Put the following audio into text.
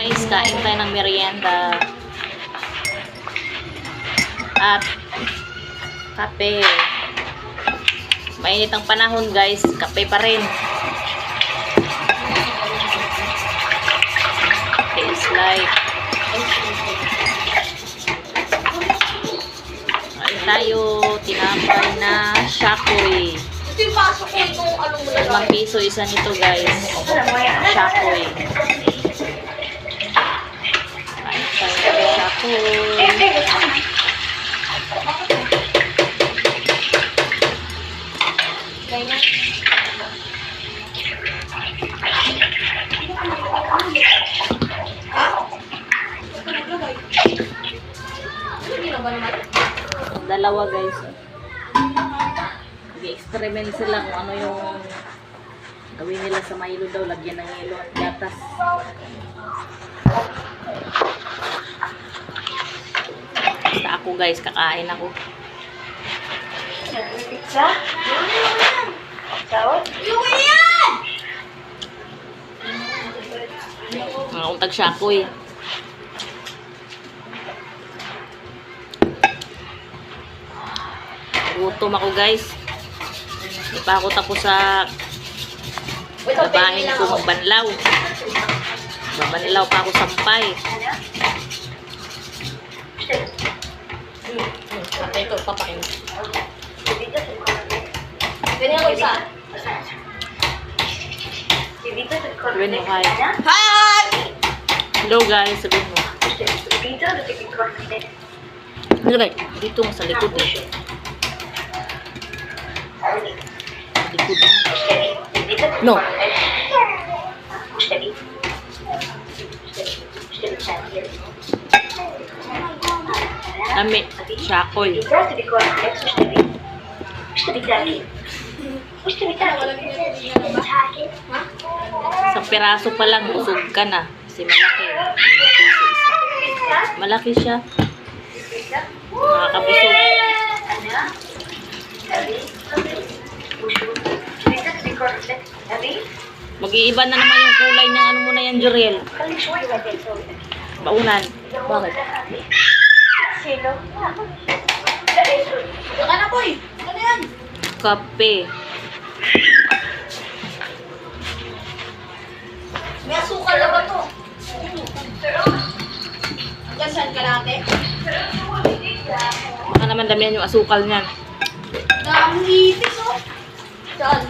guys, kain tayo ng merienda. At kape. Mainit ang panahon guys, kape pa rin. Kape is life. Kain tayo, tinapay na shakoy. 5 piso isa nito guys. Shakoy. Kain tayo ng shakoy. Dalawa guys. Nag-experiment sila kung ano yung gawin nila sa Milo daw. Lagyan ng yelo at gatas. Basta ako guys, kakain ako. Pizza? Sawat? Yung yan! Mga untag shakoy. Gutom ako guys. Hindi pa ako tapos sa babahin ko magbanlaw. Babanlaw pa ako sampay. Ate ito, papakin. Ganyan ko isa. Sabihin mo, hi. Hi! Hello guys, sabihin mo. Hello guys, dito mo sa likod eh. Likod. No. Nami, shakoy. Sa piraso pa lang, busog ka na. Kasi malaki. Malaki siya. Nakakabusog. Mag-iiba na naman yung kulay ng ano mo na yan, Juriel. Baunan. Bakit? Baka na boy! Ano yan? Kape. May asukal na ba to? Diyan saan ka natin? Baka naman damihan yung asukal niyan. Dami itis oh! Saan?